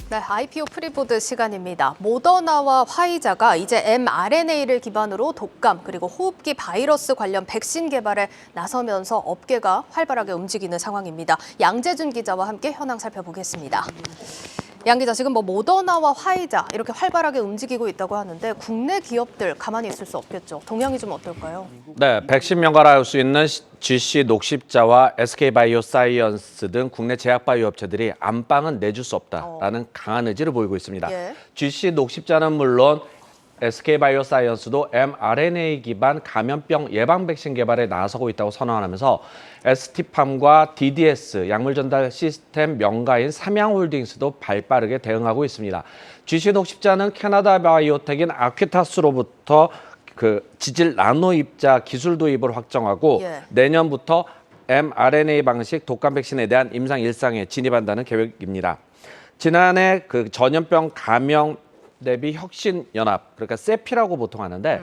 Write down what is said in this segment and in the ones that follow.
네, IPO 프리보드 시간입니다. 모더나와 화이자가 이제 mRNA를 기반으로 독감 그리고 호흡기 바이러스 관련 백신 개발에 나서면서 업계가 활발하게 움직이는 상황입니다. 양재준 기자와 함께 현황 살펴보겠습니다. 양 기자, 지금 모더나와 화이자 이렇게 활발하게 움직이고 있다고 하는데 국내 기업들 가만히 있을 수 없겠죠. 동향이 좀 어떨까요? 네, 백신 명가를 할 수 있는 GC 녹십자와 SK바이오사이언스 등 국내 제약바이오 업체들이 안방은 내줄 수 없다라는 강한 의지를 보이고 있습니다. 예. GC 녹십자는 물론 SK바이오사이언스도 mRNA 기반 감염병 예방 백신 개발에 나서고 있다고 선언하면서 ST팜과 DDS 약물 전달 시스템 명가인 삼양홀딩스도 발빠르게 대응하고 있습니다. GC 녹십자는 캐나다 바이오텍인 아퀴타스로부터 지질 나노 입자 기술 도입을 확정하고 내년부터 mRNA 방식 독감 백신에 대한 임상 일상에 진입한다는 계획입니다. 지난해 전염병 감염 대비 혁신 연합, 그러니까 세피라고 보통 하는데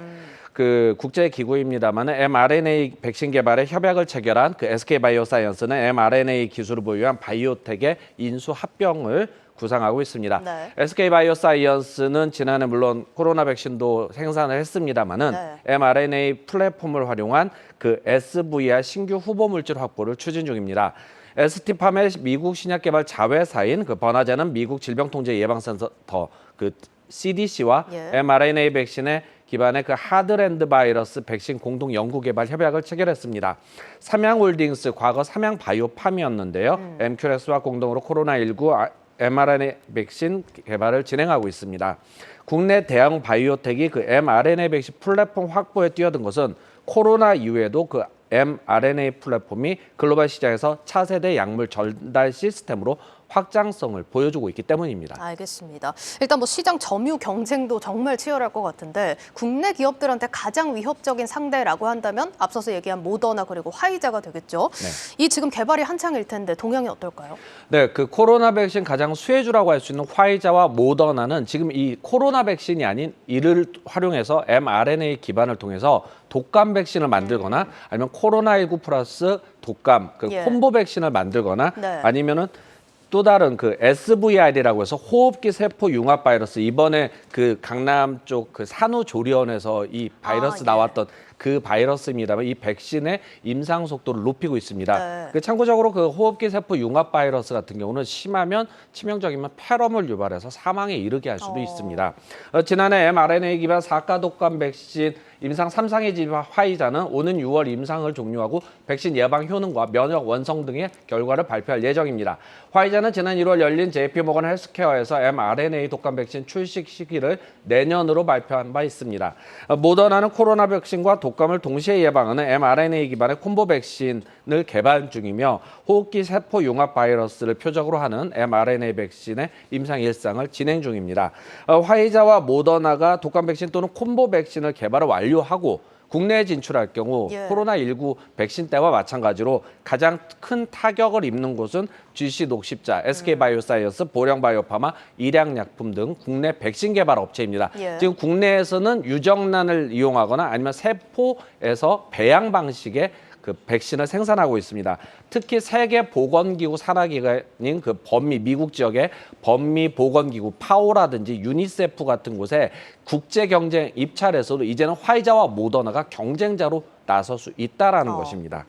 국제 기구입니다만 mRNA 백신 개발에 협약을 체결한 SK바이오사이언스는 mRNA 기술을 보유한 바이오텍의 인수 합병을 구상하고 있습니다. 네. SK바이오사이언스는 지난해 물론 코로나 백신도 생산을 했습니다만은 mRNA 플랫폼을 활용한 SVR 신규 후보 물질 확보를 추진 중입니다. ST팜의 미국 신약 개발 자회사인 버나제는 미국 질병통제예방센터 CDC와 mRNA 백신의 기반의 하드랜드 바이러스 백신 공동 연구 개발 협약을 체결했습니다. 삼양홀딩스, 과거 삼양바이오팜이었는데요. MQRX와 공동으로 코로나19 mRNA 백신 개발을 진행하고 있습니다. 국내 대형 바이오텍이 mRNA 백신 플랫폼 확보에 뛰어든 것은 코로나 이후에도 mRNA 플랫폼이 글로벌 시장에서 차세대 약물 전달 시스템으로 확장성을 보여주고 있기 때문입니다. 알겠습니다. 일단 시장 점유 경쟁도 정말 치열할 것 같은데 국내 기업들한테 가장 위협적인 상대라고 한다면 앞서서 얘기한 모더나 그리고 화이자가 되겠죠. 네. 이 지금 개발이 한창일 텐데 동향이 어떨까요? 네, 코로나 백신 가장 수혜주라고 할 수 있는 화이자와 모더나는 지금 이 코로나 백신이 아닌 이를 활용해서 mRNA 기반을 통해서 독감 백신을 만들거나 아니면 코로나19 플러스 독감 콤보 백신을 만들거나 아니면은 또 다른 SVR이라고 해서 호흡기 세포 융합 바이러스, 이번에 강남 쪽 산후조리원에서 이 바이러스 나왔던 그 바이러스입니다만 이 백신의 임상 속도를 높이고 있습니다. 참고적으로 호흡기 세포 융합 바이러스 같은 경우는 심하면 치명적이면 폐렴을 유발해서 사망에 이르게 할 수도 있습니다. 지난해 mRNA 기반 4가 독감 백신 임상 3상에 진입한 화이자는 오는 6월 임상을 종료하고 백신 예방 효능과 면역 원성 등의 결과를 발표할 예정입니다. 화이자는 지난 1월 열린 JP모건 헬스케어에서 mRNA 독감 백신 출시 시기를 내년으로 발표한 바 있습니다. 모더나는 코로나 백신과 독감을 동시에 예방하는 mRNA 기반의 콤보 백신을 개발 중이며 호흡기 세포 융합 바이러스를 표적으로 하는 mRNA 백신의 임상 일상을 진행 중입니다. 화이자와 모더나가 독감 백신 또는 콤보 백신을 개발을 완료하고 국내에 진출할 경우 코로나19 백신 때와 마찬가지로 가장 큰 타격을 입는 곳은 GC 녹십자, SK바이오사이언스, 보령바이오파마, 일양약품 등 국내 백신 개발 업체입니다. 지금 국내에서는 유정란을 이용하거나 아니면 세포에서 배양 방식의 백신을 생산하고 있습니다. 특히 세계보건기구 산하기관인 미국 지역의 범미보건기구 파오라든지 유니세프 같은 곳에 국제 경쟁 입찰에서도 이제는 화이자와 모더나가 경쟁자로 나설 수 있다라는 것입니다.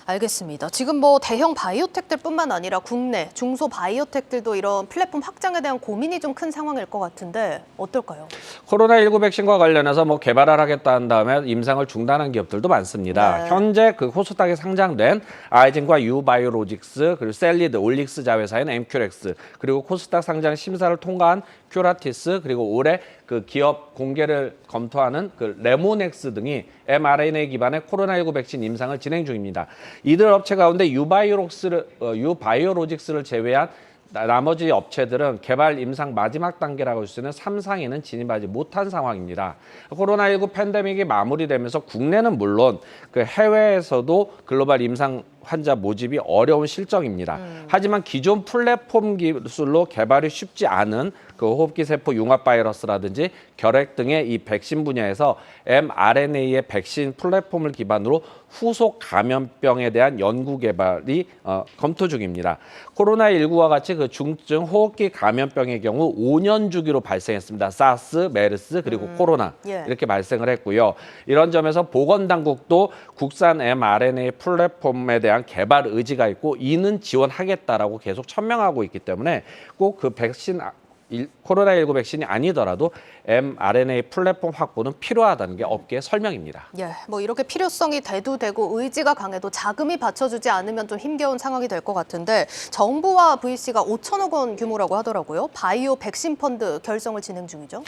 알겠습니다. 지금 대형 바이오텍들뿐만 아니라 국내 중소 바이오텍들도 이런 플랫폼 확장에 대한 고민이 좀 큰 상황일 것 같은데 어떨까요? 코로나19 백신과 관련해서 개발을 하겠다 한 다음에 임상을 중단한 기업들도 많습니다. 현재 코스닥에 상장된 아이젠과 유바이오로직스, 그리고 셀리드, 올릭스 자회사인 MQRX, 그리고 코스닥 상장 심사를 통과한 큐라티스, 그리고 올해 기업 공개를 검토하는 레모넥스 등이 mRNA 기반의 코로나19 백신 임상을 진행 중입니다. 이들 업체 가운데 유바이오로직스를 제외한 나머지 업체들은 개발 임상 마지막 단계라고 할 수 있는 3상에는 진입하지 못한 상황입니다. 코로나19 팬데믹이 마무리되면서 국내는 물론 해외에서도 글로벌 임상 환자 모집이 어려운 실정입니다. 하지만 기존 플랫폼 기술로 개발이 쉽지 않은 그 호흡기 세포 융합 바이러스라든지 결핵 등의 이 백신 분야에서 mRNA의 백신 플랫폼을 기반으로 후속 감염병에 대한 연구 개발이 검토 중입니다. 코로나19와 같이 그 중증 호흡기 감염병의 경우 5년 주기로 발생했습니다. 사스, 메르스 그리고 코로나 예. 이렇게 발생을 했고요. 이런 점에서 보건당국도 국산 mRNA 플랫폼에 대한 개발 의지가 있고 이는 지원하겠다라고 계속 천명하고 있기 때문에 꼭 그 백신 코로나19 백신이 아니더라도 mRNA 플랫폼 확보는 필요하다는 게 업계의 설명입니다. 예, 뭐 이렇게 필요성이 대두되고 의지가 강해도 자금이 받쳐주지 않으면 좀 힘겨운 상황이 될 것 같은데 정부와 VC가 5천억 원 규모라고 하더라고요. 바이오 백신 펀드 결성을 진행 중이죠.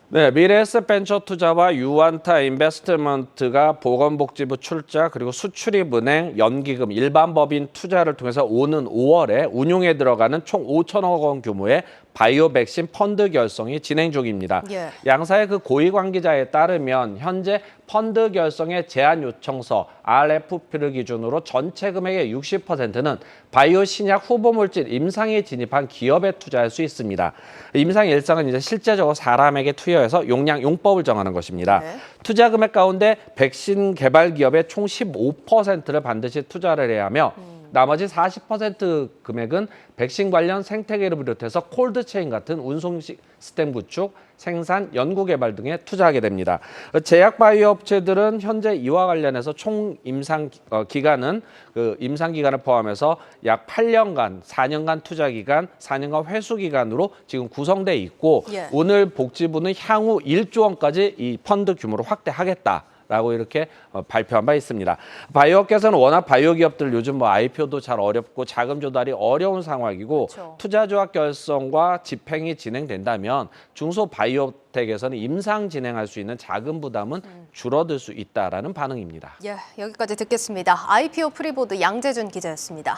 네, 미래에셋 벤처 투자와 유안타 인베스트먼트가 보건복지부 출자 그리고 수출입은행, 연기금, 일반 법인 투자를 통해서 오는 5월에 운용에 들어가는 총 5천억 원 규모의 바이오 백신 펀드 결성이 진행 중입니다. 예. 양사의 그 고위 관계자에 따르면 현재 펀드 결성의 제안 요청서 RFP를 기준으로 전체 금액의 60%는 바이오 신약 후보 물질 임상에 진입한 기업에 투자할 수 있습니다. 임상 일정은 이제 실제적으로 사람에게 투여해서 용량 용법을 정하는 것입니다. 네. 투자 금액 가운데 백신 개발 기업의 총 15%를 반드시 투자를 해야 하며 나머지 40% 금액은 백신 관련 생태계를 비롯해서 콜드체인 같은 운송 시스템 구축, 생산, 연구 개발 등에 투자하게 됩니다. 제약 바이오 업체들은 현재 이와 관련해서 총 임상 기간은 그 임상 기간을 포함해서 약 8년간, 4년간 투자 기간, 4년간 회수 기간으로 지금 구성돼 있고 예. 오늘 복지부는 향후 1조 원까지 이 펀드 규모를 확대하겠다. 라고 이렇게 발표한 바 있습니다. 바이오업계에서는 워낙 바이오 기업들 요즘 뭐 IPO도 잘 어렵고 자금 조달이 어려운 상황이고 그렇죠. 투자 조합 결성과 집행이 진행된다면 중소 바이오텍에서는 임상 진행할 수 있는 자금 부담은 줄어들 수 있다라는 반응입니다. 예, 여기까지 듣겠습니다. IPO 프리보드 양재준 기자였습니다.